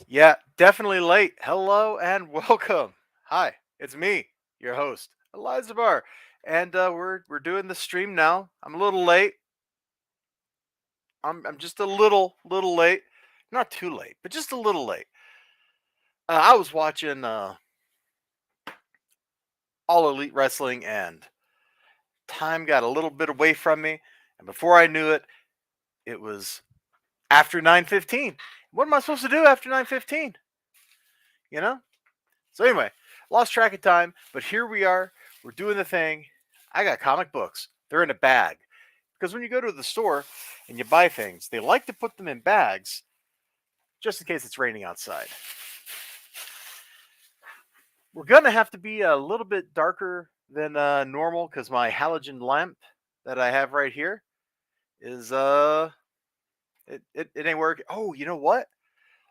Yeah, definitely late. Hello and welcome. Hi, it's me, your host, Eliza Barr, and we're doing the stream now. I'm a little late. I'm just a little late. Not too late, but just a little late. I was watching All Elite Wrestling, and time got a little bit away from me, and before I knew it, it was after 9:15. What am I supposed to do after 9:15? You know? So anyway, lost track of time, but here we are. We're doing the thing. I got comic books. They're in a bag. Because when you go to the store and you buy things, they like to put them in bags just in case it's raining outside. We're going to have to be a little bit darker than normal because my halogen lamp that I have right here is it ain't working. Oh, you know what?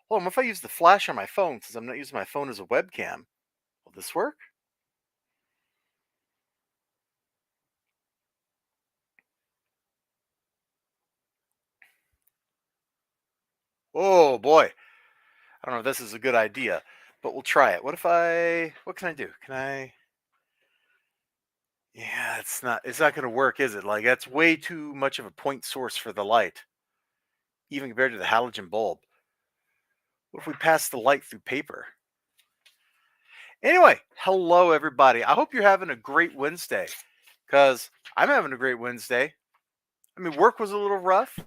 Hold on, what if I use the flash on my phone since I'm not using my phone as a webcam? Will this work? Oh boy. I don't know if this is a good idea, but we'll try it. What can I do? Yeah, it's not going to work, is it? Like, that's way too much of a point source for the light, even compared to the halogen bulb. What if we pass the light through paper? Anyway, hello, everybody. I hope you're having a great Wednesday, because I'm having a great Wednesday. I mean, work was a little rough.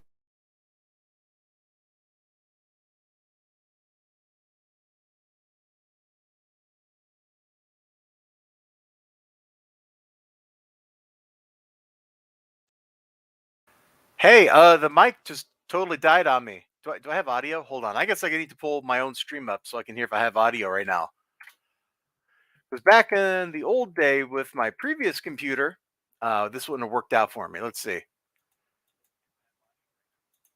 Hey, the mic just totally died on me. Do I have audio? Hold on. I guess I need to pull my own stream up so I can hear if I have audio right now. Because back in the old day with my previous computer, this wouldn't have worked out for me. Let's see.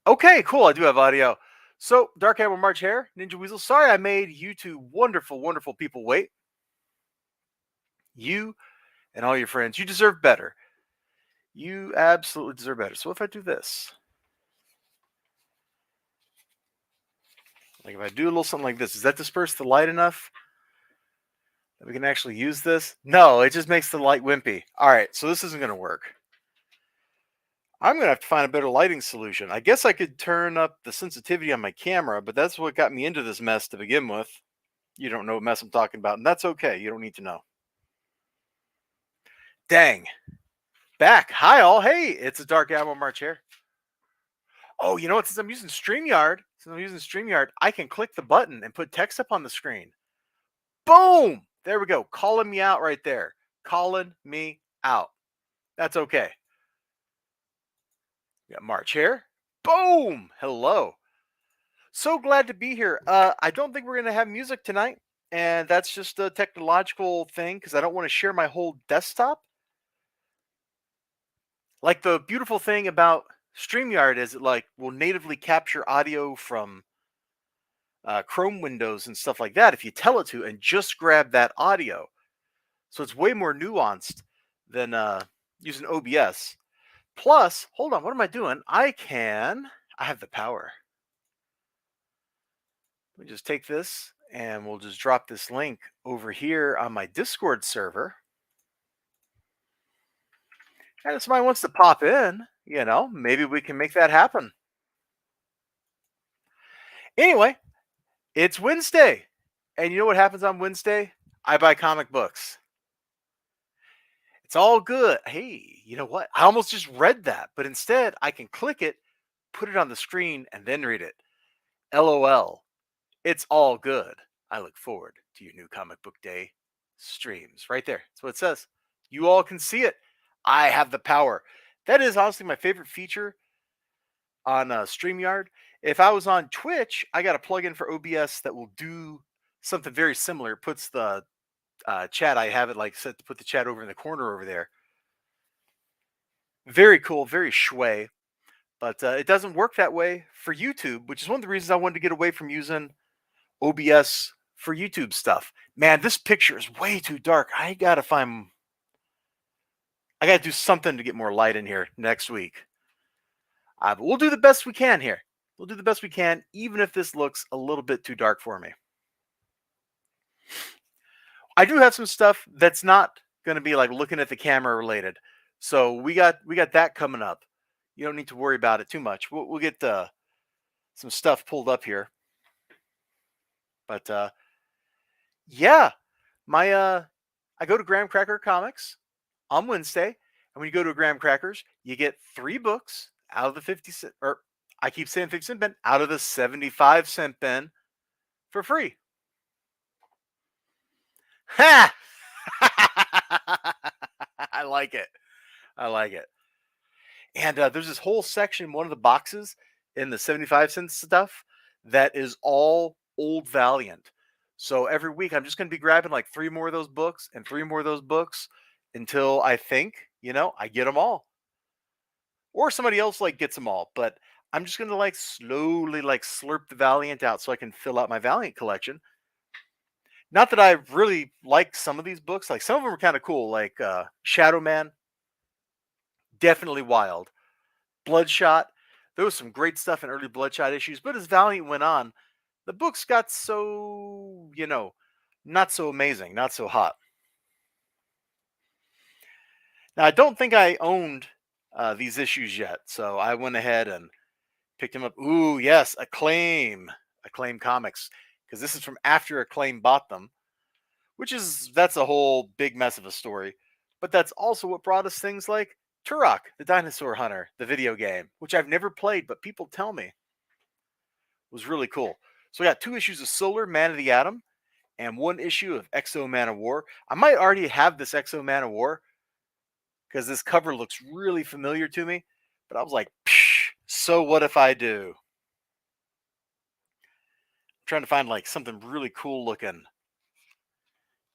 Okay, cool. I do have audio. So, Dark Hammer March Hare, Ninja Weasel. Sorry I made you two wonderful, wonderful people wait. You and all your friends, you deserve better. You absolutely deserve better. So, if I do this, like if I do a little something like this, does that disperse the light enough that we can actually use this? No, it just makes the light wimpy. All right, so this isn't going to work. I'm going to have to find a better lighting solution. I guess I could turn up the sensitivity on my camera, but that's what got me into this mess to begin with. You don't know what mess I'm talking about, and that's okay. You don't need to know. Dang. Back. Hi, all. Hey, it's a Dark Ammo March here. Oh, you know what? Since I'm using StreamYard, I can click the button and put text up on the screen. Boom! There we go. Calling me out right there. Calling me out. That's okay. We got March here. Boom! Hello. So glad to be here. I don't think we're going to have music tonight, and that's just a technological thing because I don't want to share my whole desktop. Like, the beautiful thing about StreamYard is it like will natively capture audio from Chrome windows and stuff like that if you tell it to, and just grab that audio. So it's way more nuanced than using OBS. Plus, hold on, what am I doing? I have the power. Let me just take this and we'll just drop this link over here on my Discord server. And if somebody wants to pop in, maybe we can make that happen. Anyway, it's Wednesday. And you know what happens on Wednesday? I buy comic books. It's all good. Hey, you know what? I almost just read that, but instead I can click it, put it on the screen, and then read it. LOL. It's all good. I look forward to your new comic book day streams. Right there. That's what it says. You all can see it. I have the power. That is honestly my favorite feature on StreamYard. If I was on Twitch, I got a plugin for OBS that will do something very similar. It puts the chat, I have it like set to put the chat over in the corner over there. Very cool, very shway. But it doesn't work that way for YouTube, which is one of the reasons I wanted to get away from using OBS for YouTube stuff. Man, this picture is way too dark. I gotta do something to get more light in here next week. But we'll do the best we can here. We'll do the best we can, even if this looks a little bit too dark for me. I do have some stuff that's not going to be like looking at the camera related. So we got that coming up. You don't need to worry about it too much. We'll get some stuff pulled up here. But yeah, my I go to Graham Cracker Comics on Wednesday, and when you go to Graham Crackers, you get 3 books out of the 50 cent, or I keep saying 50 cent bin, out of the 75 cent bin for free. Ha! I like it. I like it. And there's this whole section, one of the boxes in the 75 cent stuff that is all old Valiant. So every week I'm just going to be grabbing like 3 more of those books and 3 more of those books until I think, I get them all. Or somebody else like gets them all. But I'm just going to like slowly like slurp the Valiant out so I can fill out my Valiant collection. Not that I really like some of these books. Like some of them are kind of cool, like Shadow Man, definitely wild. Bloodshot. There was some great stuff in early Bloodshot issues, but as Valiant went on, the books got so, not so amazing, not so hot. Now, I don't think I owned these issues yet, so I went ahead and picked them up. Ooh, yes, Acclaim Comics, because this is from after Acclaim bought them, that's a whole big mess of a story. But that's also what brought us things like Turok, the Dinosaur Hunter, the video game, which I've never played, but people tell me was really cool. So we got 2 issues of Solar, Man of the Atom, and 1 issue of Exo Man of War. I might already have this Exo Man of War because this cover looks really familiar to me, but I was like, psh, so what if I do? I'm trying to find like something really cool looking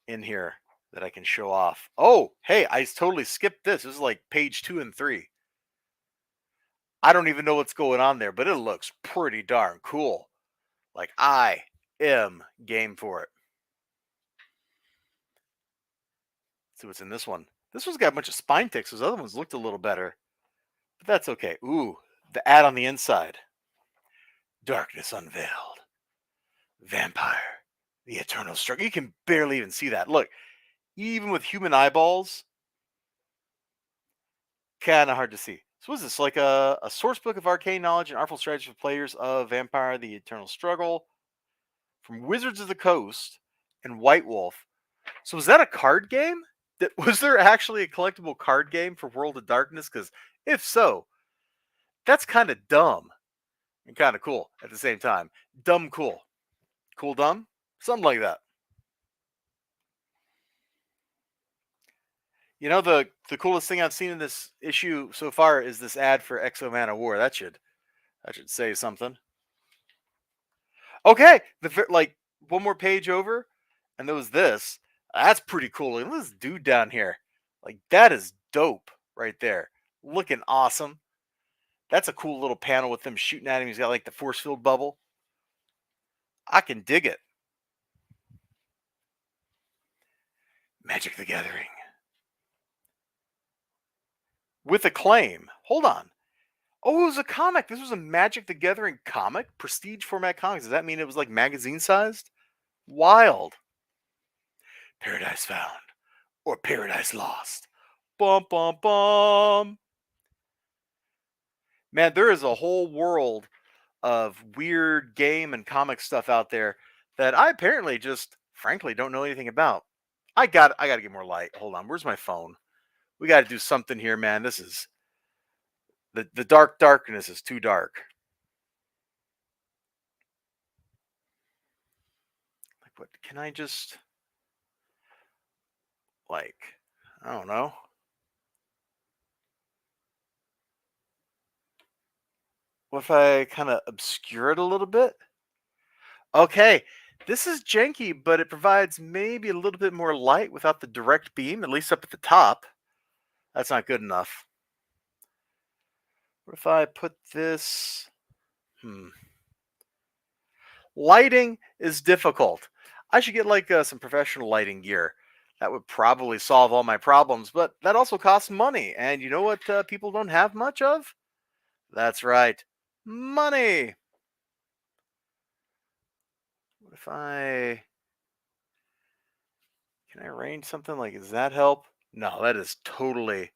in here that I can show off. Oh, hey, I totally skipped this. This is like page 2 and 3. I don't even know what's going on there, but it looks pretty darn cool. Like I am game for it. Let's see what's in this one. This one's got a bunch of spine ticks. Those other ones looked a little better, but that's okay. Ooh, the ad on the inside. Darkness unveiled. Vampire. The eternal struggle. You can barely even see that. Look, even with human eyeballs, kind of hard to see. So what is this? Like a source book of arcane knowledge and artful strategy for players of Vampire, the Eternal Struggle from Wizards of the Coast and White Wolf. So was that a card game? Was there actually a collectible card game for World of Darkness? Because if so, that's kind of dumb and kind of cool at the same time. Dumb cool. Cool dumb? Something like that. The coolest thing I've seen in this issue so far is this ad for Exo Man of War. That should say something. Okay, like one more page over, and there was this. That's pretty cool. Look at this dude down here. Like that is dope right there. Looking awesome. That's a cool little panel with them shooting at him. He's got like the force field bubble. I can dig it. Magic the Gathering. With Acclaim. Hold on. Oh, it was a comic. This was a Magic the Gathering comic? Prestige format comics. Does that mean it was like magazine sized? Wild. Paradise Found or Paradise Lost. Bum, bum, bum. Man, there is a whole world of weird game and comic stuff out there that I apparently just frankly don't know anything about. I got to get more light. Hold on. Where's my phone? We got to do something here, man. This is the darkness is too dark. Like what can I just like I don't know. What if I kind of obscure it a little bit? Okay, this is janky, but it provides maybe a little bit more light without the direct beam, at least up at the top. That's not good enough. What if I put this? Lighting is difficult. I should get like some professional lighting gear. That would probably solve all my problems, but that also costs money. And you know what people don't have much of? That's right, money. if I can I arrange something like does that help? No, that is totally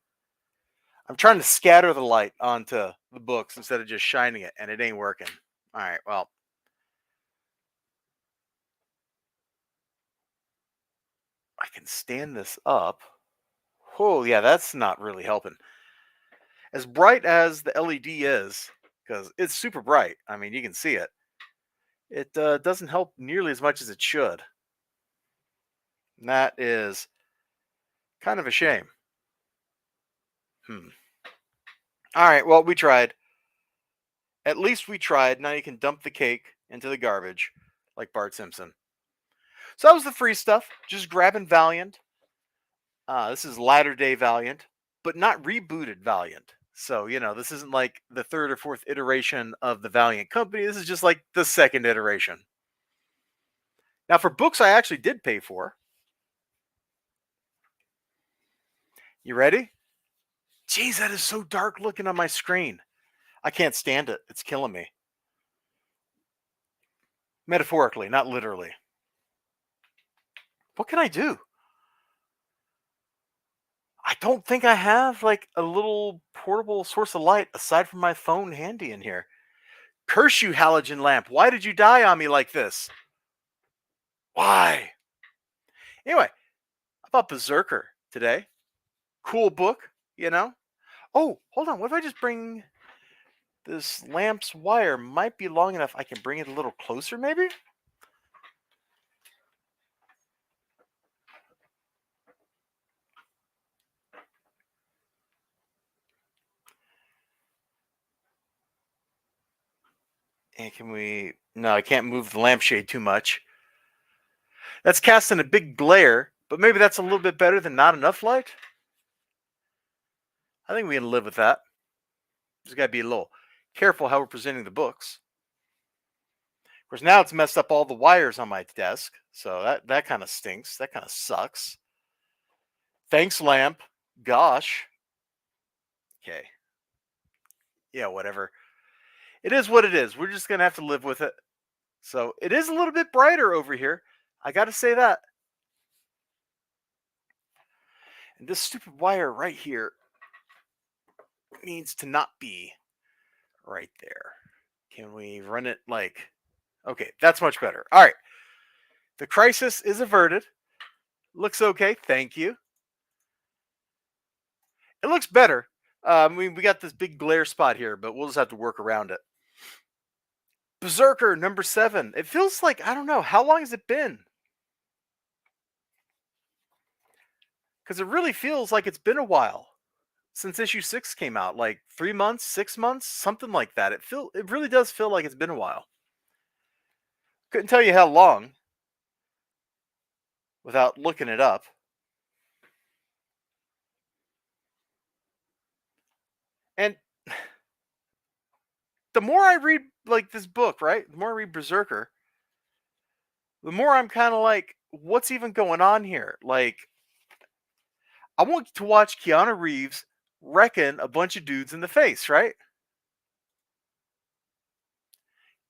I'm trying to scatter the light onto the books instead of just shining it, and it ain't working. All right, well, I can stand this up. Oh, yeah, that's not really helping. As bright as the LED is, because it's super bright. I mean, you can see it. It doesn't help nearly as much as it should. And that is kind of a shame. Hmm. All right, well, we tried. At least we tried. Now you can dump the cake into the garbage, like Bart Simpson. So that was the free stuff. Just grabbing Valiant. This is latter day Valiant, but not rebooted Valiant. So, this isn't like the third or fourth iteration of the Valiant company. This is just like the second iteration. Now, for books I actually did pay for. You ready? Jeez, that is so dark looking on my screen. I can't stand it. It's killing me. Metaphorically, not literally. What can I do? I don't think I have like a little portable source of light aside from my phone handy in here. Curse you, halogen lamp. Why did you die on me like this? Why? Anyway, I bought Berserker today. Cool book, you know? Oh, hold on. What if I just bring this lamp's wire? Might be long enough. I can bring it a little closer, maybe? And can we. No, I can't move the lampshade too much. That's casting a big glare, but maybe that's a little bit better than not enough light. I think we can live with that. Just got to be a little careful how we're presenting the books. Of course, now it's messed up all the wires on my desk, so that kind of stinks. That kind of sucks. Thanks, lamp. Gosh. Okay. Yeah, whatever. It is what it is. We're just gonna have to live with it. So it is a little bit brighter over here. I got to say that. And this stupid wire right here needs to not be right there. Can we run it like? Okay, that's much better. All right. The crisis is averted. Looks okay. Thank you. It looks better. We got this big glare spot here, but we'll just have to work around it. Berserker number 7. It feels like I don't know how long has it been? Because it really feels like it's been a while since issue 6 came out. Like 3 months, 6 months, something like that. It really does feel like it's been a while. Couldn't tell you how long without looking it up. And the more I read like this book, right? The more I read Berserker, the more I'm kind of like, what's even going on here? Like, I want to watch Keanu Reeves wrecking a bunch of dudes in the face, right?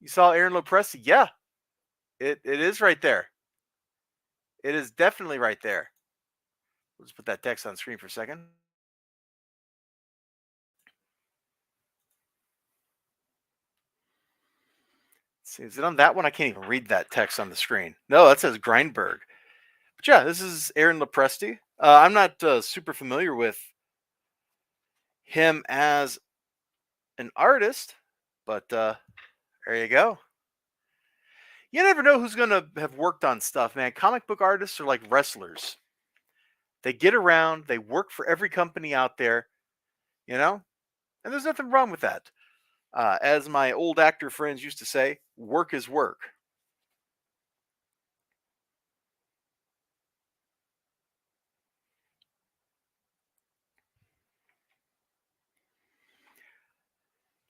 You saw Aaron Lopresti? Yeah, it is right there. It is definitely right there. Let's put that text on screen for a second. See, is it on that one? I can't even read that text on the screen. No, that says Grindberg. But yeah, this is Aaron Lopresti. I'm not super familiar with him as an artist, but there you go. You never know who's going to have worked on stuff, man. Comic book artists are like wrestlers. They get around, they work for every company out there, you know? And there's nothing wrong with that. As my old actor friends used to say, work is work.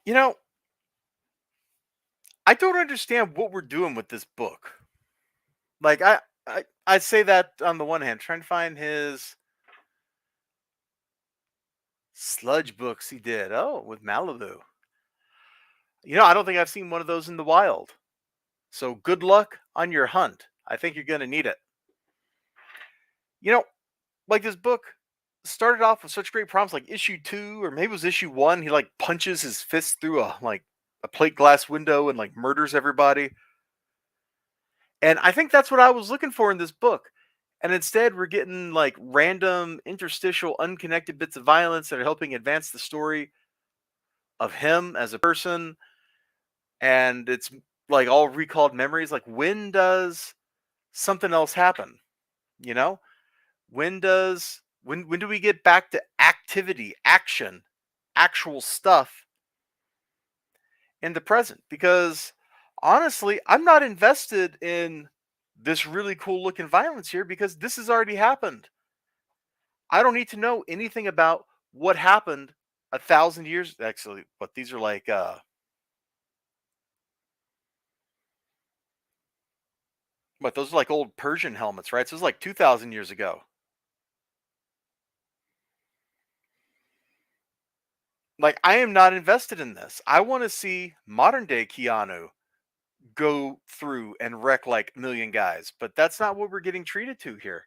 You know, I don't understand what we're doing with this book. Like I say that on the one hand, trying to find his sludge books he did. Oh, with Malibu. I don't think I've seen one of those in the wild. So good luck on your hunt. I think you're going to need it. You know, like this book started off with such great prompts, like issue 2 or maybe it was issue 1. He like punches his fist through a plate glass window and like murders everybody. And I think that's what I was looking for in this book. And instead, we're getting like random, interstitial, unconnected bits of violence that are helping advance the story of him as a person. And it's like all recalled memories. Like, when does something else happen? You know, when do we get back to activity, action, actual stuff in the present? Because honestly, I'm not invested in this really cool looking violence here because this has already happened. I don't need to know anything about what happened 1,000 years. Actually, but these are like but those are like old Persian helmets, right? So it's like 2,000 years ago. Like, I am not invested in this. I want to see modern day Keanu go through and wreck like a million guys, but that's not what we're getting treated to here.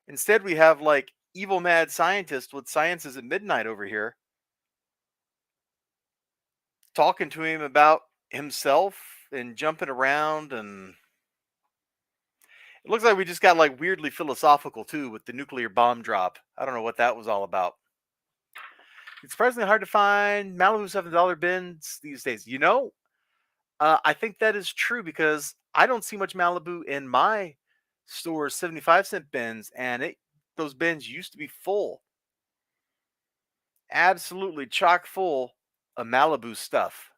Instead, we have like evil mad scientist with sciences at midnight over here talking to him about himself and jumping around, and it looks like we just got like weirdly philosophical too with the nuclear bomb drop. I don't know what that was all about. It's surprisingly hard to find Malibu $7 bins these days. I think that is true because I don't see much Malibu in my store's 75-cent bins, and those bins used to be full, absolutely chock full of Malibu stuff.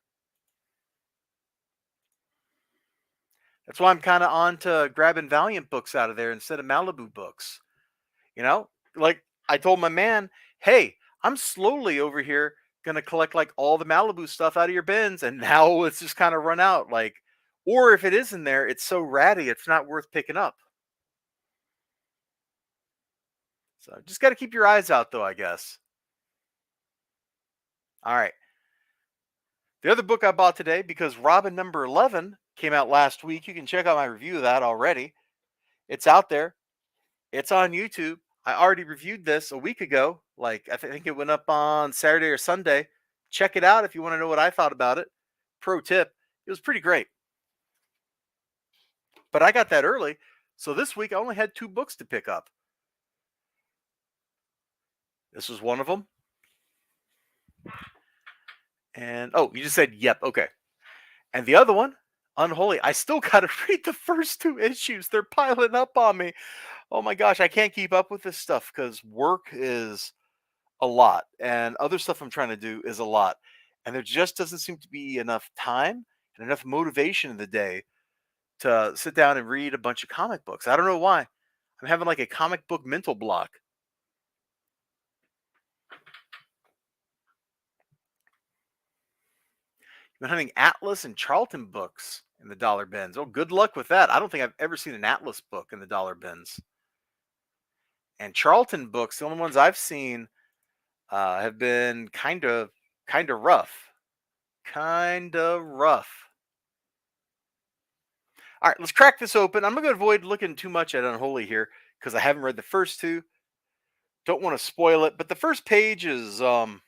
That's why I'm kind of on to grabbing Valiant books out of there instead of Malibu books. You know, like I told my man, hey, I'm slowly over here gonna collect like all the Malibu stuff out of your bins, and now it's just kind of run out. Like, or if it is in there, it's so ratty, it's not worth picking up. So just got to keep your eyes out, though, I guess. All right. The other book I bought today, because Robin number 11 came out last week. You can check out my review of that already. It's out there. It's on YouTube. I already reviewed this a week ago. Like, I think it went up on Saturday or Sunday. Check it out if you want to know what I thought about it. Pro tip, it was pretty great. But I got that early. So this week I only had 2 books to pick up. This was one of them. And oh, you just said, yep. Okay. And the other one, Unholy. I still got to read the first 2 issues. They're piling up on me. Oh my gosh, I can't keep up with this stuff because work is a lot and other stuff I'm trying to do is a lot. And there just doesn't seem to be enough time and enough motivation in the day to sit down and read a bunch of comic books. I don't know why. I'm having like a comic book mental block. I've been hunting Atlas and Charlton books in the dollar bins. Oh, good luck with that. I don't think I've ever seen an Atlas book in the dollar bins. And Charlton books, the only ones I've seen have been kind of rough, kind of rough. All right, let's crack this open. I'm gonna avoid looking too much at Unholy here because I haven't read the first 2. Don't want to spoil it, but the first page is well,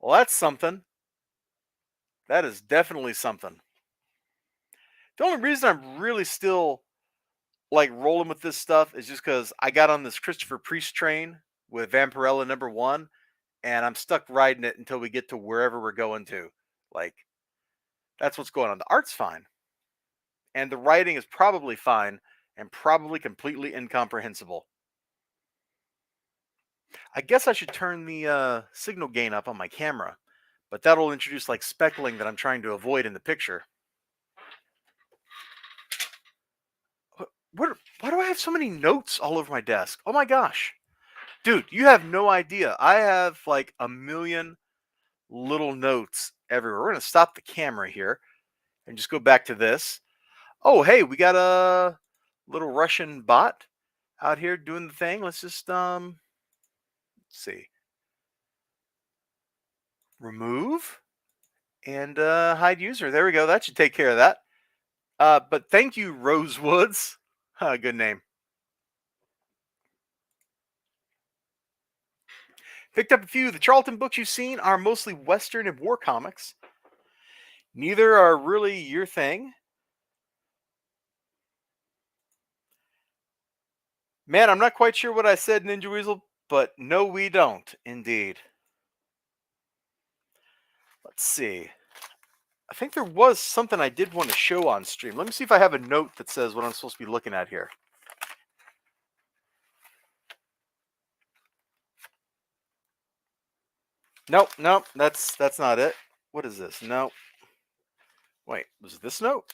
that's something. That is definitely something. The only reason I'm really still like rolling with this stuff is just because I got on this Christopher Priest train with Vampirella number 1, and I'm stuck riding it until we get to wherever we're going to. Like, that's what's going on. The art's fine, and the writing is probably fine, and probably completely incomprehensible. I guess I should turn the signal gain up on my camera, but that'll introduce like speckling that I'm trying to avoid in the picture. Why do I have so many notes all over my desk? Oh my gosh. Dude, you have no idea. I have like a million little notes everywhere. We're going to stop the camera here and just go back to this. Oh, hey, we got a little Russian bot out here doing the thing. Let's just let's see. Remove and hide user. There we go. That should take care of that. But thank you, Rosewoods. Good name. Picked up a few. The Charlton books you've seen are mostly Western and war comics. Neither are really your thing. Man, I'm not quite sure what I said, Ninja Weasel, but no, we don't, indeed. Let's see. I think there was something I did want to show on stream. Let me see if I have a note that says what I'm supposed to be looking at here. Nope, nope, that's not it. What is this? No. Wait, was this note?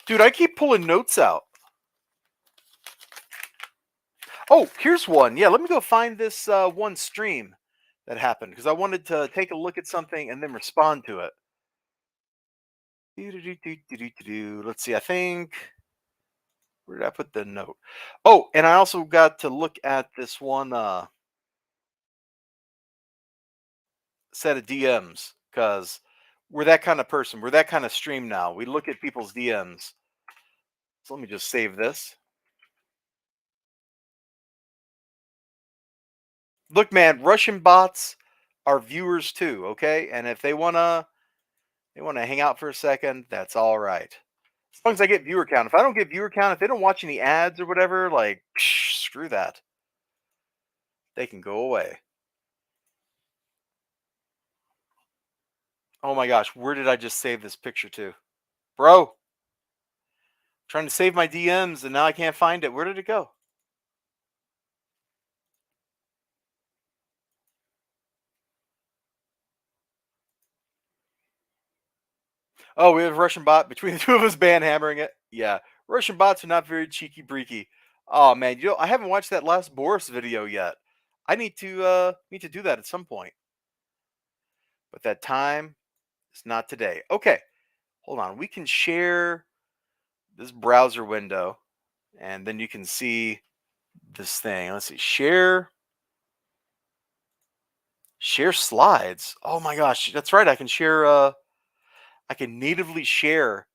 Dude, I keep pulling notes out. Oh, here's one. Yeah, let me go find this one stream that happened because I wanted to take a look at something and then respond to it. Let's see. I think where did I put the note? Oh, and I also got to look at this one set of DMs because we're that kind of person. We're that kind of stream now. We look at people's DMs. So let me just save this. Look, man, Russian bots are viewers too, okay? And if they wanna hang out for a second, that's all right. As long as I get viewer count. If I don't get viewer count, if they don't watch any ads or whatever, like screw that. They can go away. Oh my gosh, where did I just save this picture to? Bro, trying to save my DMs and now I can't find it. Where did it go? Oh, we have Russian bot between the two of us ban hammering it. Yeah. Russian bots are not very cheeky breaky. Oh man, I haven't watched that last Boris video yet. I need to do that at some point. But that time is not today. Okay. Hold on. We can share this browser window and then you can see this thing. Let's see. Share slides. Oh my gosh, that's right. I can natively share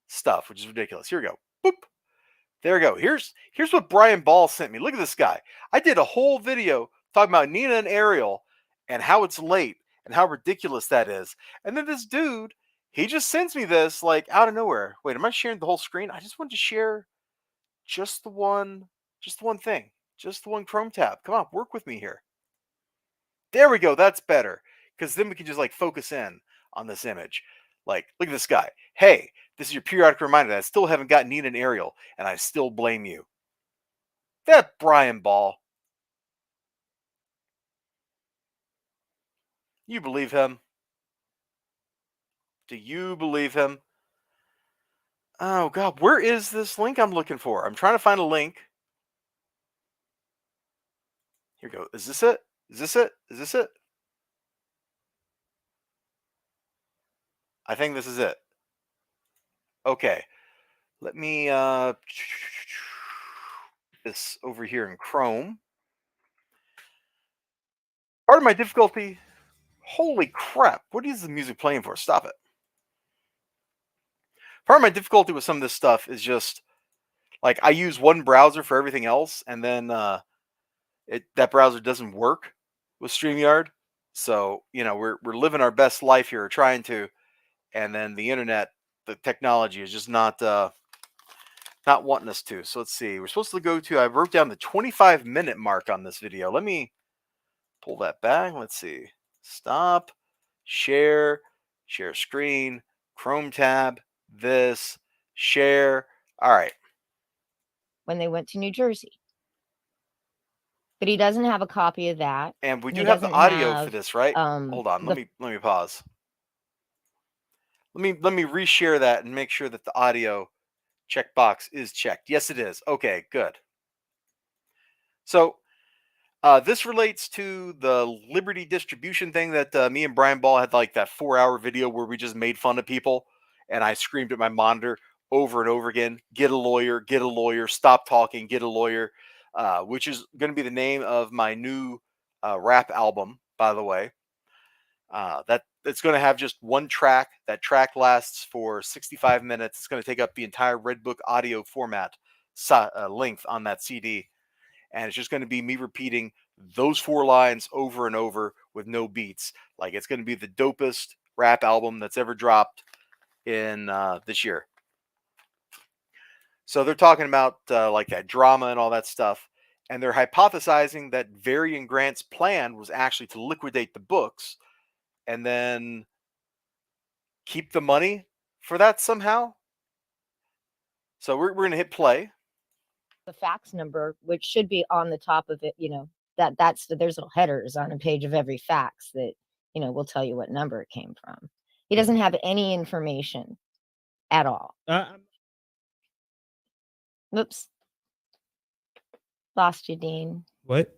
stuff, which is ridiculous. Here we go. Boop. There we go. Here's what Brian Ball sent me. Look at this guy. I did a whole video talking about Nina and Ariel and how it's late and how ridiculous that is. And then this dude, he just sends me this like out of nowhere. Wait, am I sharing the whole screen? I just wanted to share just the one, just the one thing, just the one Chrome tab. Come on, work with me here. There we go. That's better because then we can just like focus in on this image. Like, look at this guy. Hey, this is your periodic reminder that I still haven't got Nina and Ariel, and I still blame you. That Brian Ball. You believe him? Do you believe him? Oh God, where is this link I'm looking for? I'm trying to find a link. Here we go. Is this it? Is this it? Is this it? I think this is it. Okay. Let me this over here in Chrome. Part of my difficulty. Holy crap. What is the music playing for? Stop it. Part of my difficulty with some of this stuff is just like I use one browser for everything else, and then that browser doesn't work with StreamYard. So we're living our best life here, trying to, and then the internet, the technology is just not wanting us to. So let's see. We're supposed to go to. I wrote down the 25-minute mark on this video. Let me pull that back. Let's see. Stop. Share. Share screen. Chrome tab. This. Share. All right. When they went to New Jersey. But he doesn't have a copy of that. And we do have the audio for this, right? Hold on. Let me pause. Let me reshare that and make sure that the audio checkbox is checked. Yes, it is. Okay, good. So this relates to the Liberty distribution thing that me and Brian Ball had, like that 4-hour video where we just made fun of people, and I screamed at my monitor over and over again, get a lawyer, stop talking, get a lawyer, which is going to be the name of my new rap album, by the way. That it's going to have just one track. That track lasts for 65 minutes. It's going to take up the entire Red Book audio format length on that CD. And it's just going to be me repeating those 4 lines over and over with no beats. Like, it's going to be the dopest rap album that's ever dropped in this year. So they're talking about like that drama and all that stuff. And they're hypothesizing that Varian Grant's plan was actually to liquidate the books and then keep the money for that somehow. So we're going to hit play. The fax number, which should be on the top of it, there's little headers on a page of every fax that, will tell you what number it came from. He doesn't have any information at all. Whoops. Lost you, Dean. What?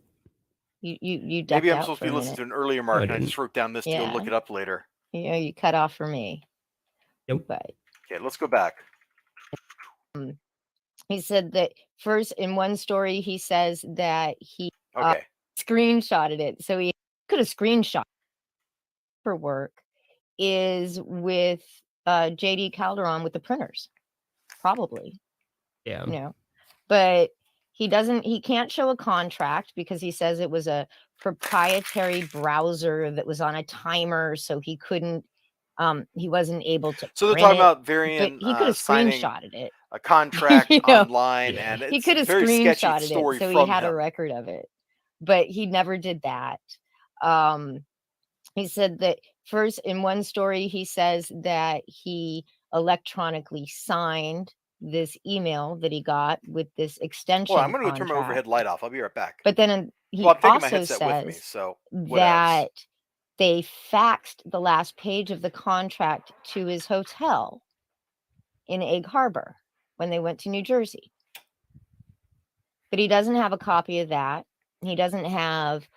You ducked Maybe I'm out supposed for to a be listening minute. to an earlier mark, No, I and I didn't. just wrote down this to go look Yeah. it up later. You cut off for me. Yep. But Okay, let's go back. he said that first, in one story, he says that he Okay. screenshotted it. So he could have screenshot for work is with JD Calderon with the printers, probably. Yeah. But he can't show a contract because he says it was a proprietary browser that was on a timer, so he couldn't he wasn't able to So they're print talking it, about but Varian he could have signing screenshotted it. a contract know, online, Yeah. and He it's could a have very sketchy screenshotted story it, so he from had a him. record of it, but he never did that. He said that first, in one story, he says that he electronically signed this email that he got with this extension Well, I'm going to turn my contract. overhead light off. I'll be right back. But then he Well, I'm taking my also headset with me, says so whatevs. that they faxed the last page of the contract to his hotel in Egg Harbor when they went to New Jersey. But he doesn't have a copy of that. He doesn't have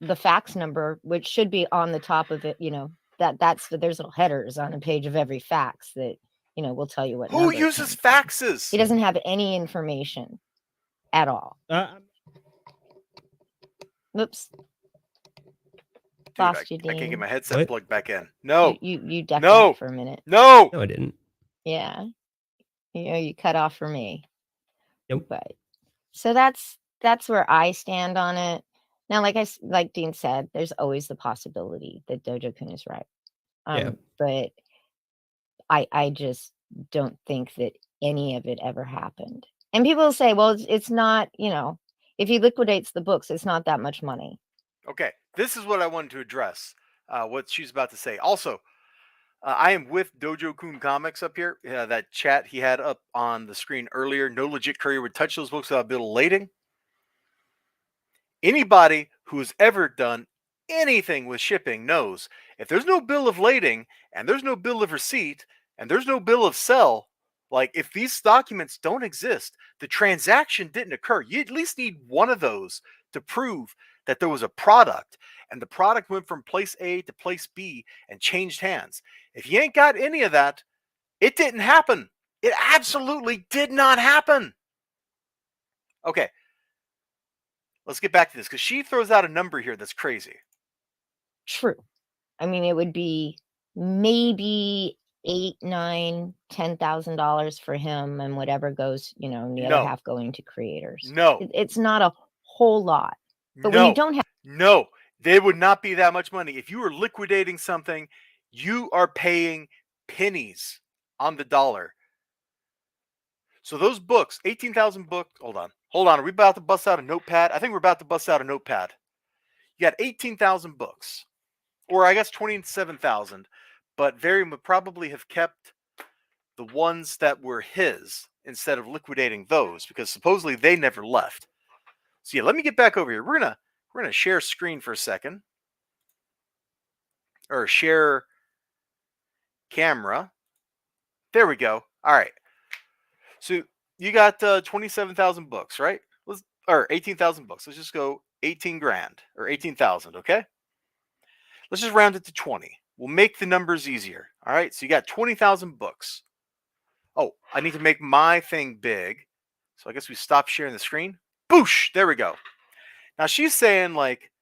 the fax number, which should be on the top of it. There's little headers on a page of every fax that will tell you what Who number it uses came from. faxes? He doesn't have any information at all. Whoops. Dude, Lost you, I can't get Dean. my headset What? plugged back in. No. You ducked No. out for a minute. No. No, I didn't. Yeah. You cut off for me. Yep. But so that's where I stand on it. Now, like Dean said, there's always the possibility that Dojo-kun is right. Yeah. But I just don't think that any of it ever happened. And people say, well, it's not, if he liquidates the books, it's not that much money. Okay, this is what I wanted to address, what she's about to say. Also, I am with Dojo-kun Comics up here. That chat he had up on the screen earlier. No legit courier would touch those books without bill of lading. Anybody who's ever done anything with shipping knows if there's no bill of lading and there's no bill of receipt and there's no bill of sale, like if these documents don't exist, the transaction didn't occur. You at least need one of those to prove that there was a product and the product went from place A to place B and changed hands. If you ain't got any of that, it didn't happen. It absolutely did not happen. Okay, let's get back to this because she throws out a number here that's crazy. True. I mean, it would be maybe $8,000, $9,000, $10,000 for him, and whatever goes, and the other half going to creators. No, it's not a whole lot. But when you don't have, no, they would not be that much money. If you were liquidating something, you are paying pennies on the dollar. So those books, 18,000 books. Hold on. Are we about to bust out a notepad? I think we're about to bust out a notepad. You got 18,000 books, or I guess 27,000. But Varian would probably have kept the ones that were his instead of liquidating those because supposedly they never left. So yeah, let me get back over here. We're gonna share screen for a second, or share camera. There we go. All right. So you got 27,000 books, right? Or 18,000 books. Let's just go 18 grand or 18,000. Okay. Let's just round it to 20. We'll make the numbers easier. All right. So you got 20,000 books. Oh, I need to make my thing big. So I guess we stop sharing the screen. Boosh. There we go. Now she's saying like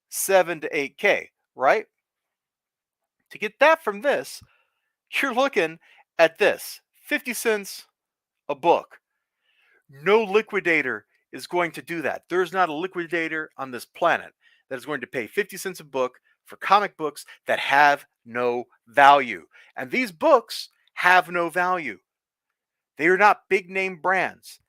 7 to 8K, right? To get that from this, you're looking at this 50 cents a book. No liquidator is going to do that. There's not a liquidator on this planet that is going to pay 50 cents a book for comic books that have no value. And these books have no value. They are not big name brands.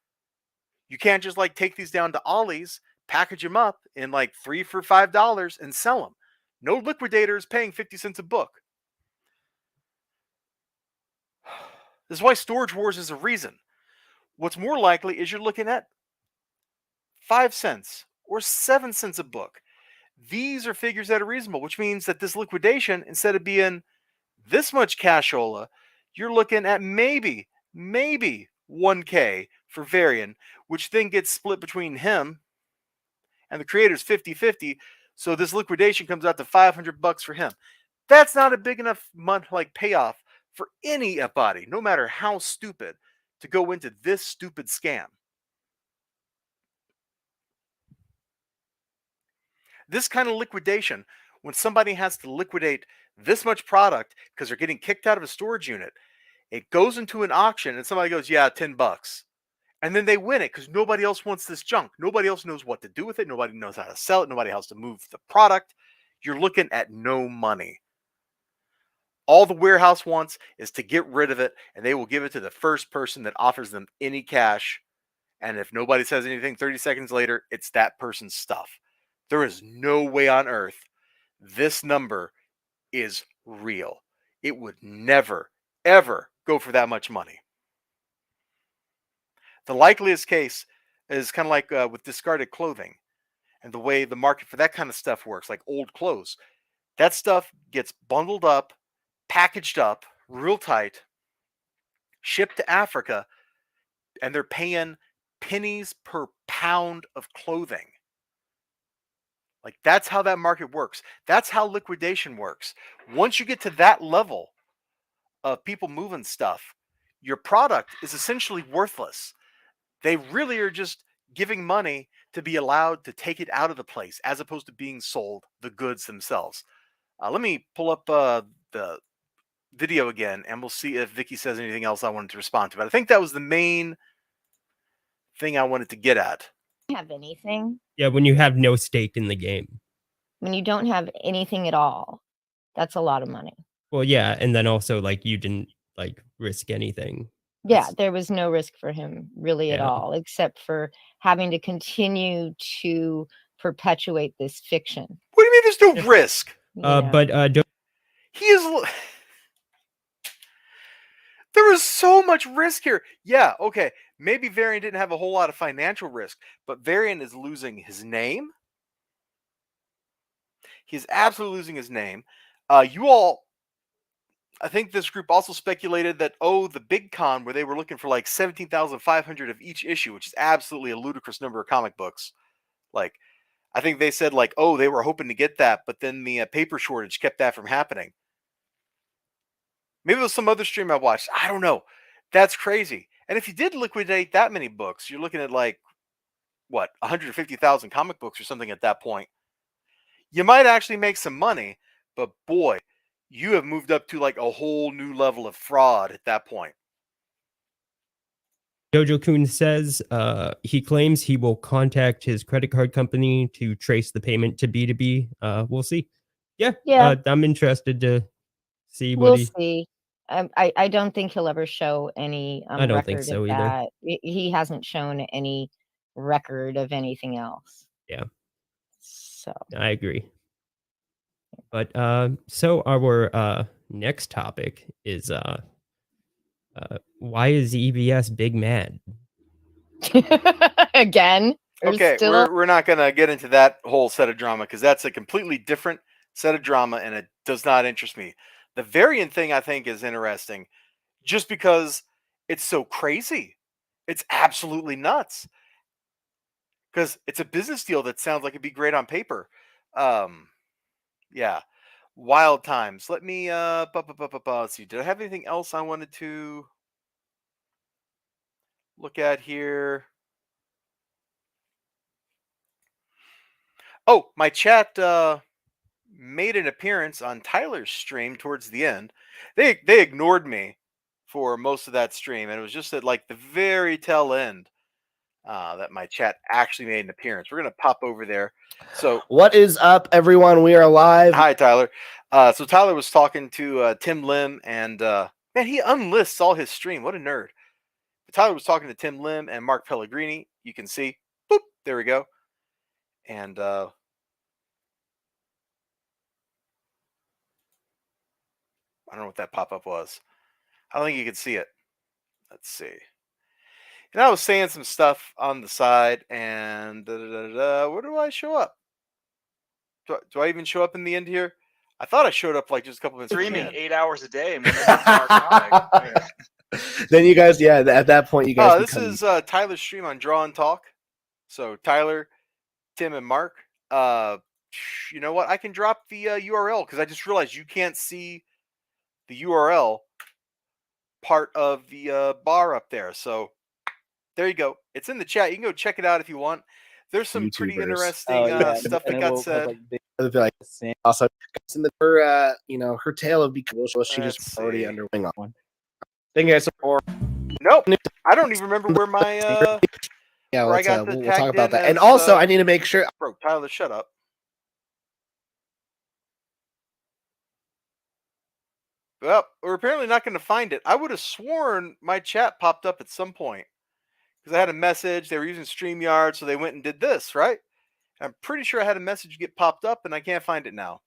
You can't just like take these down to Ollie's, package them up in like $3 for $5 and sell them. No liquidator is paying 50 cents a book. This is why Storage Wars is a reason. What's more likely is you're looking at 5 cents or 7 cents a book. These are figures that are reasonable, which means that this liquidation, instead of being this much cashola, you're looking at maybe 1K for Varian, which then gets split between him and the creators 50-50. So this liquidation comes out to $500 for him. That's not a big enough payoff for anybody, no matter how stupid, to go into this stupid scam. This kind of liquidation, when somebody has to liquidate this much product because they're getting kicked out of a storage unit, it goes into an auction and somebody goes, yeah, $10. And then they win it because nobody else wants this junk. Nobody else knows what to do with it. Nobody knows how to sell it. Nobody else to move the product. You're looking at no money. All the warehouse wants is to get rid of it, and they will give it to the first person that offers them any cash. And if nobody says anything 30 seconds later, it's that person's stuff. There is no way on earth this number is real. It would never, ever go for that much money. The likeliest case is kind of like with discarded clothing and the way the market for that kind of stuff works, like old clothes. That stuff gets bundled up, packaged up real tight, shipped to Africa, and they're paying pennies per pound of clothing. Like, that's how that market works. That's how liquidation works. Once you get to that level of people moving stuff, your product is essentially worthless. They really are just giving money to be allowed to take it out of the place as opposed to being sold the goods themselves. Let me pull up the video again and we'll see if Vicky says anything else I wanted to respond to. But I think that was the main thing I wanted to get at. Have anything? Yeah, when you have no stake in the game. When you don't have anything at all, that's a lot of money. Well, yeah, and then also like you didn't like risk anything. Yeah, there was no risk for him really at Yeah. all, except for having to continue to perpetuate this fiction. What do you mean there's no risk? But He is. There is so much risk here. Yeah, okay. Maybe Varian didn't have a whole lot of financial risk, but Varian is losing his name. He's absolutely losing his name. You all, I think this group also speculated that, the big con where they were looking for like 17,500 of each issue, which is absolutely a ludicrous number of comic books. Like, I think they said like, they were hoping to get that, but then the paper shortage kept that from happening. Maybe it was some other stream I watched. I don't know. That's crazy. And if you did liquidate that many books, you're looking at like, 150,000 comic books or something at that point. You might actually make some money, but boy, you have moved up to like a whole new level of fraud at that point. Dojo Kun says he claims he will contact his credit card company to trace the payment to B2B. We'll see. Yeah. I'm interested to see what we'll see. I don't think he'll ever show any I don't record think so of either. that. He hasn't shown any record of anything else. Yeah. So I agree. But so our next topic is why is EBS big mad? Again? Okay, we're not going to get into that whole set of drama because that's a completely different set of drama and it does not interest me. The Variant thing I think is interesting just because it's so crazy. It's absolutely nuts. Because it's a business deal that sounds like it'd be great on paper. Yeah. Wild times. Let me let's see. Did I have anything else I wanted to look at here? Oh, my chat made an appearance on Tyler's stream towards the end. They ignored me for most of that stream, and it was just at like the very tail end that my chat actually made an appearance. We're gonna pop over there. So what is up, everyone? We are live. Hi, Tyler. So Tyler was talking to Tim Lim, and man, he unlists all his stream. What a nerd. But Tyler was talking to Tim Lim and Mark Pellegrini. You can see, boop, there we go. And I don't know what that pop-up was. I don't think you can see it. Let's see. And I was saying some stuff on the side, and where do I show up? Do I even show up in the end here? I thought I showed up like just a couple minutes. Streaming 8 hours a day. And our comic. Then you guys, yeah, at that point, you guys. This is Tyler's stream on Draw and Talk. So Tyler, Tim, and Mark. You know what? I can drop the URL because I just realized you can't see the URL part of the bar up there. So there you go. It's in the chat. You can go check it out if you want. There's some pretty interesting stuff that got said. Also, her tale of because she just already underwing on one. Thank you guys for. Nope, I don't even remember where my yeah, where I got we'll tagged talk about in that. as, And also, I need to make sure. Bro, Tyler, shut up. Well, we're apparently not going to find it. I would have sworn my chat popped up at some point because I had a message. They were using StreamYard, so they went and did this, right? I'm pretty sure I had a message get popped up, and I can't find it now.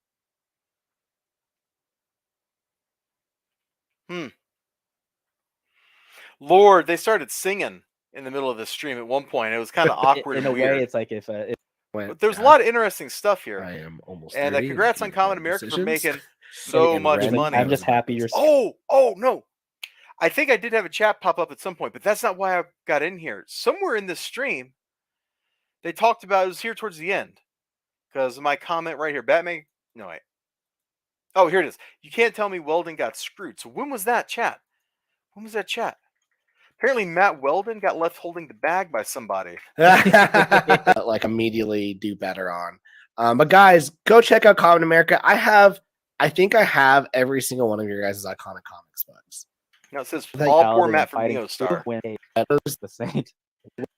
Lord, they started singing in the middle of the stream at one point. It was kind of awkward. In a weird. way, it's like if but there's a lot of interesting stuff here. I am almost. And congrats on Common America for making so much money. I'm just happy you're. Oh no! I think I did have a chat pop up at some point, but that's not why I got in here. Somewhere in this stream, they talked about it was here towards the end because of my comment right here. Batman. No wait. Oh, here it is. You can't tell me Weldon got screwed. So when was that chat? When was that chat? Apparently, Matt Weldon got left holding the bag by somebody. Like immediately do better on. But guys, go check out Common America. I think I have every single one of your guys' iconic comics books. No, it says all format from Neostar. The Saint.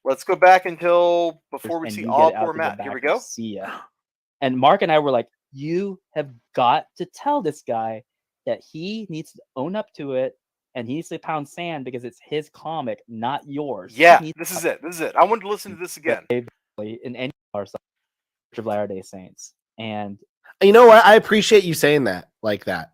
Let's go back until before we see all format. Here we go. See ya. And Mark and I were like, you have got to tell this guy that he needs to own up to it. And he needs to pound sand because it's his comic, not yours. Yeah, this is it. This is it. I wanted to listen to this again. In any Church of Latter-day Saints. And you know what? I appreciate you saying that like that.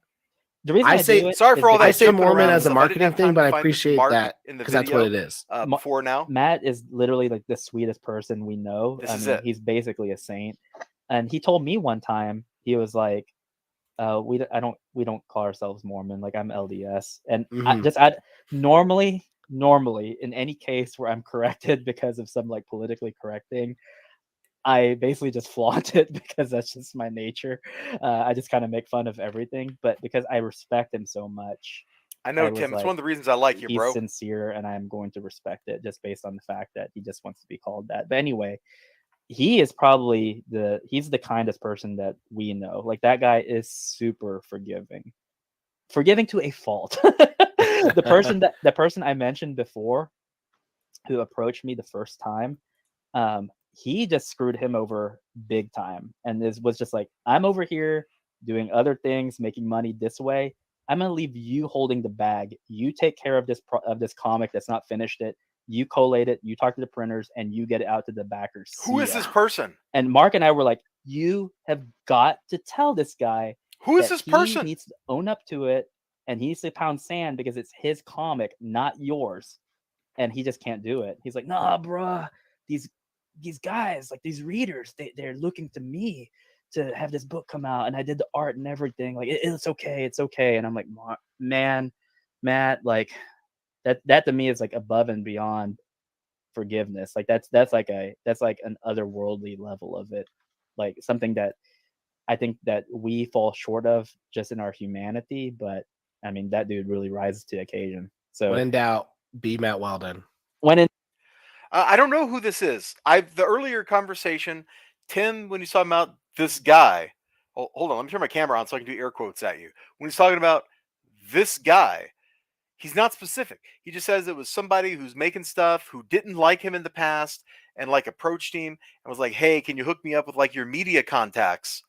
The reason I say sorry for all that. I say Mormon as a marketing thing, but I appreciate that because that's what it is. Before now, Matt is literally like the sweetest person we know. He's basically a saint. And he told me one time, he was like, we don't call ourselves Mormon. Like I'm LDS, and I normally in any case where I'm corrected because of some like politically correct thing, I basically just flaunt it because that's just my nature. I just kind of make fun of everything, but because I respect him so much. I know, Tim. It's one of the reasons I like you, bro. He's sincere, and I'm going to respect it just based on the fact that he just wants to be called that. But anyway. He is probably he's the kindest person that we know. Like that guy is super forgiving to a fault. the person I mentioned before who approached me the first time, he just screwed him over big time. And this was just like, I'm over here doing other things, making money this way. I'm going to leave you holding the bag. You take care of this comic that's not finished it. You collate it, you talk to the printers, and you get it out to the backers. Who is this person? And Mark and I were like, you have got to tell this guy who is this person? He needs to own up to it, and he needs to pound sand because it's his comic, not yours. And he just can't do it. He's like, nah, bruh, these guys, like these readers, they're looking to me to have this book come out, and I did the art and everything. Like, it's okay. And I'm like, man, Matt, like. That to me is like above and beyond forgiveness. Like that's like an otherworldly level of it, like something that I think that we fall short of just in our humanity. But I mean, that dude really rises to the occasion. So when in doubt, be Matt Weldon. I don't know who this is. The earlier conversation, Tim, when you saw him out, this guy hold on, let me turn my camera on so I can do air quotes at you. When he's talking about this guy, he's not specific. He just says it was somebody who's making stuff who didn't like him in the past and like approached him and was like, "Hey, can you hook me up with like your media contacts?"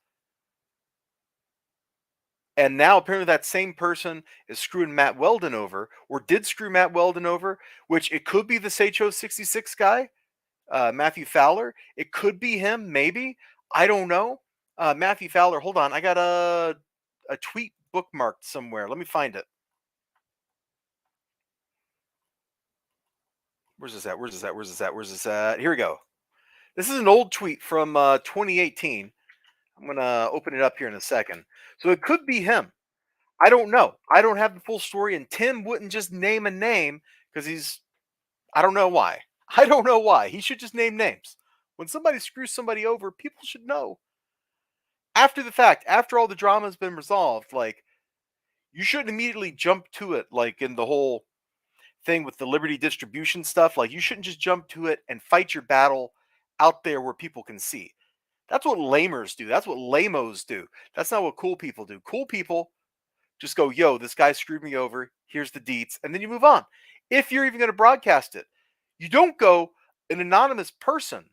And now apparently that same person is screwing Matt Weldon over, or did screw Matt Weldon over, which it could be the Seicho 66 guy, Matthew Fowler. It could be him, maybe. I don't know. Matthew Fowler, hold on. I got a tweet bookmarked somewhere. Let me find it. Where's this at? Where's this at? Where's this at? Where's this at? Here we go. This is an old tweet from 2018. I'm going to open it up here in a second. So it could be him. I don't know. I don't have the full story, and Tim wouldn't just name a name because I don't know why. I don't know why. He should just name names. When somebody screws somebody over, people should know. After the fact, after all the drama has been resolved, like, you shouldn't immediately jump to it, like in the whole thing with the Liberty distribution stuff. Like, you shouldn't just jump to it and fight your battle out there where people can see. That's what lamers do. That's what lamos do. That's not what cool people do. Cool people just go, yo, this guy screwed me over. Here's the deets. And then you move on. If you're even going to broadcast it, you don't go, an anonymous person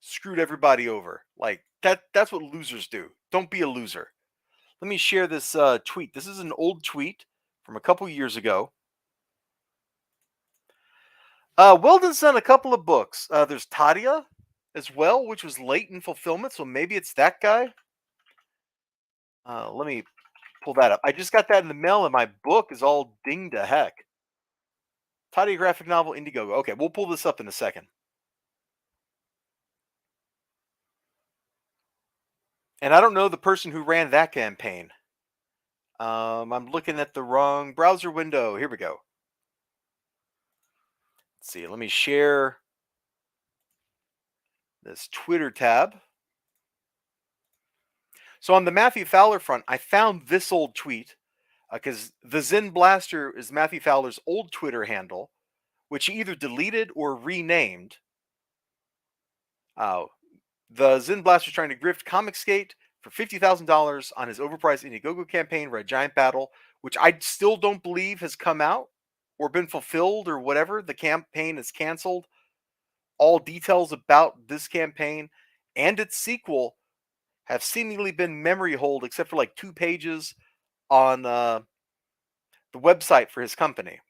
screwed everybody over. Like, that's what losers do. Don't be a loser. Let me share this tweet. This is an old tweet from a couple years ago. Weldon's done a couple of books. There's Tadia as well, which was late in fulfillment. So maybe it's that guy. Let me pull that up. I just got that in the mail, and my book is all dinged to heck. Tadia graphic novel, Indiegogo. Okay, we'll pull this up in a second. And I don't know the person who ran that campaign. I'm looking at the wrong browser window. Here we go. Let's see. Let me share this Twitter tab. So on the Matthew Fowler front, I found this old tweet because the Zen Blaster is Matthew Fowler's old Twitter handle, which he either deleted or renamed. The Zen Blaster is trying to grift Comicsgate for $50,000 on his overpriced Indiegogo campaign, Red Giant Battle, which I still don't believe has come out or been fulfilled or whatever. The campaign is canceled. All details about this campaign and its sequel have seemingly been memory hold, except for like 2 pages on the website for his company.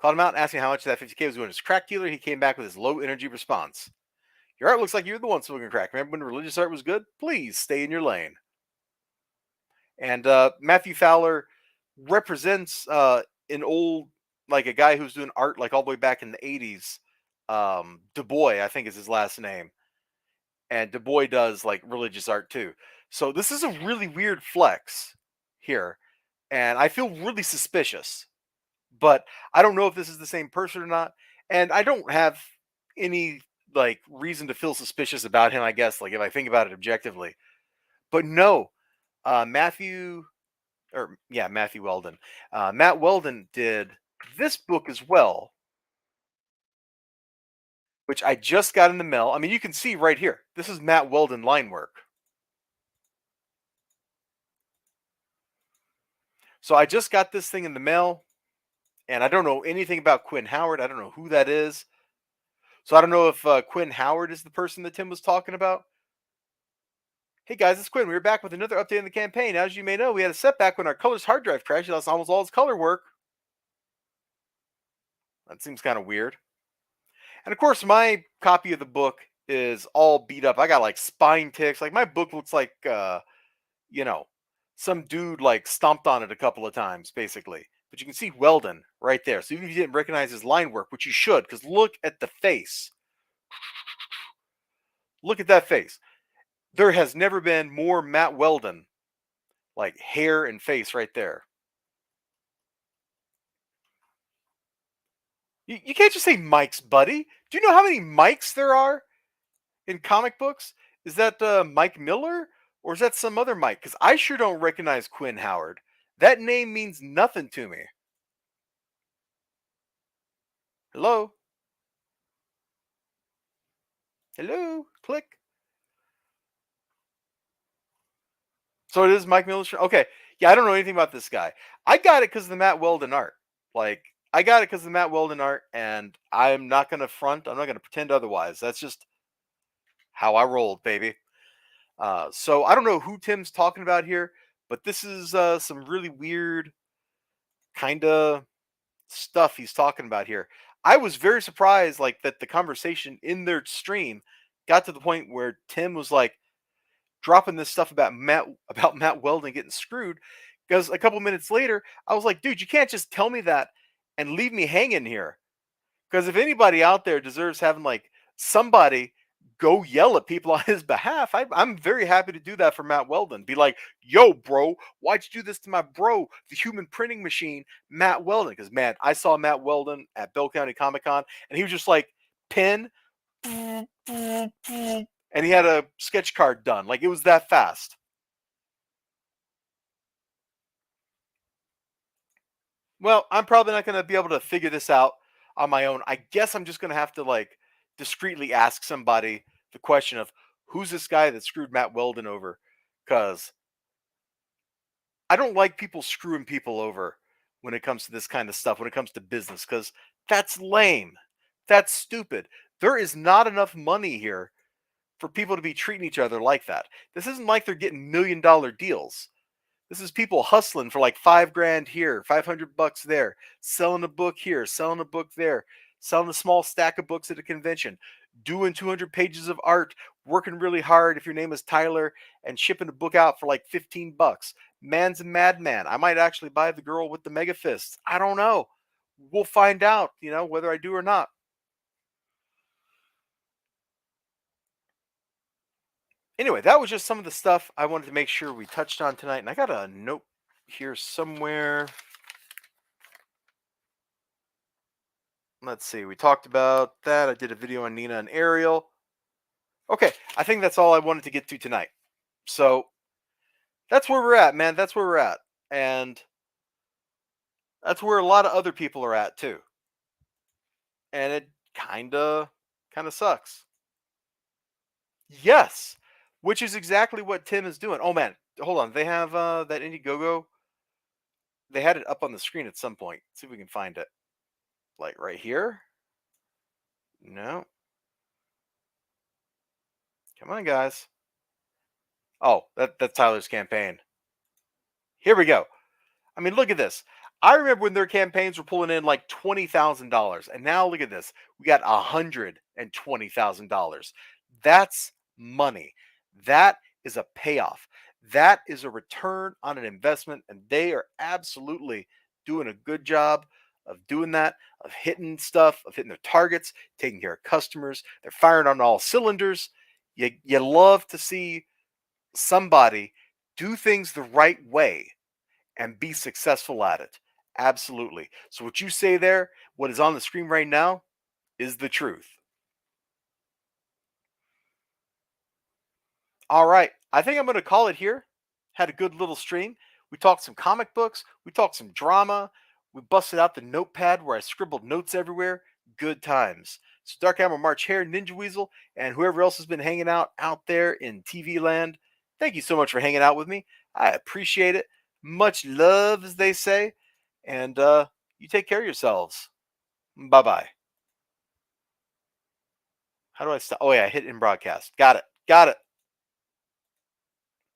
Called him out and asked me how much that 50K was going to his crack dealer. He came back with his low energy response. Your art looks like you're the one smoking crack. Remember when religious art was good? Please stay in your lane. And Matthew Fowler represents an old, like a guy who's doing art like all the way back in the 80s. Du Bois, I think is his last name. And Du Bois does like religious art too. So this is a really weird flex here. And I feel really suspicious. But I don't know if this is the same person or not. And I don't have any like reason to feel suspicious about him, I guess, like if I think about it objectively. But no, Matthew Weldon. Matt Weldon did this book as well, which I just got in the mail. I mean, you can see right here. This is Matt Weldon line work. So I just got this thing in the mail, and I don't know anything about Quinn Howard. I don't know who that is. So I don't know if Quinn Howard is the person that Tim was talking about. Hey guys, it's Quinn. We're back with another update on the campaign. As you may know, we had a setback when our Colors hard drive crashed. We lost almost all its color work. That seems kind of weird. And of course, my copy of the book is all beat up. I got like spine ticks. Like my book looks like, some dude like stomped on it a couple of times, basically. But you can see Weldon right there. So even if you didn't recognize his line work, which you should, because look at the face. Look at that face. There has never been more Matt Weldon, like hair and face right there. You can't just say Mike's buddy. Do you know how many Mikes there are in comic books? Is that Mike Miller or is that some other Mike? Because I sure don't recognize Quinn Howard. That name means nothing to me. Hello? Hello, click. So it is Mike Miller's show. Okay, yeah, I don't know anything about this guy. I got it because of the Matt Weldon art. Like, I got it because of the Matt Weldon art, and I'm not gonna front. I'm not gonna pretend otherwise. That's just how I rolled, baby. So I don't know who Tim's talking about here, but this is some really weird kind of stuff he's talking about here. I was very surprised, like that the conversation in their stream got to the point where Tim was like dropping this stuff about Matt Weldon getting screwed. Because a couple minutes later, I was like, dude, you can't just tell me that and leave me hanging here. Because if anybody out there deserves having like somebody go yell at people on his behalf, I'm very happy to do that for Matt Weldon. Be like, yo, bro, why'd you do this to my bro, the human printing machine, Matt Weldon? Because, man, I saw Matt Weldon at Bell County Comic Con, and he was just like, pin, and he had a sketch card done. Like, it was that fast. Well, I'm probably not going to be able to figure this out on my own. I guess I'm just going to have to like discreetly ask somebody the question of who's this guy that screwed Matt Weldon over? Because I don't like people screwing people over when it comes to this kind of stuff, when it comes to business, because that's lame. That's stupid. There is not enough money here for people to be treating each other like that. This isn't like they're getting $1 million deals. This is people hustling for like $5,000 here, $500 there, selling a book here, selling a book there, selling a small stack of books at a convention, doing 200 pages of art, working really hard if your name is Tyler, and shipping a book out for like $15. Man's a madman. I might actually buy the girl with the mega fists. I don't know. We'll find out, whether I do or not. Anyway, that was just some of the stuff I wanted to make sure we touched on tonight. And I got a note here somewhere. Let's see. We talked about that. I did a video on Nina and Ariel. Okay, I think that's all I wanted to get to tonight. So that's where we're at, man. That's where we're at. And that's where a lot of other people are at too. And it kind of sucks. Yes, which is exactly what Tim is doing. Oh man, hold on. They have that Indiegogo. They had it up on the screen at some point. Let's see if we can find it. Like right here. No. Come on, guys. Oh, that's Tyler's campaign. Here we go. I mean, look at this. I remember when their campaigns were pulling in like $20,000, and now look at this. We got $120,000. That's money. That is a payoff. That is a return on an investment, and they are absolutely doing a good job of doing that, of hitting stuff, of hitting their targets, taking care of customers. They're firing on all cylinders. You love to see somebody do things the right way and be successful at it. Absolutely. So what you say there, what is on the screen right now, is the truth. All right. I think I'm going to call it here. Had a good little stream. We talked some comic books. We talked some drama. We busted out the notepad where I scribbled notes everywhere. Good times. So Dark Hammer March Hare, Ninja Weasel, and whoever else has been hanging out there in TV land, thank you so much for hanging out with me. I appreciate it. Much love, as they say. And you take care of yourselves. Bye-bye. How do I stop? Oh, yeah, I hit in broadcast. Got it.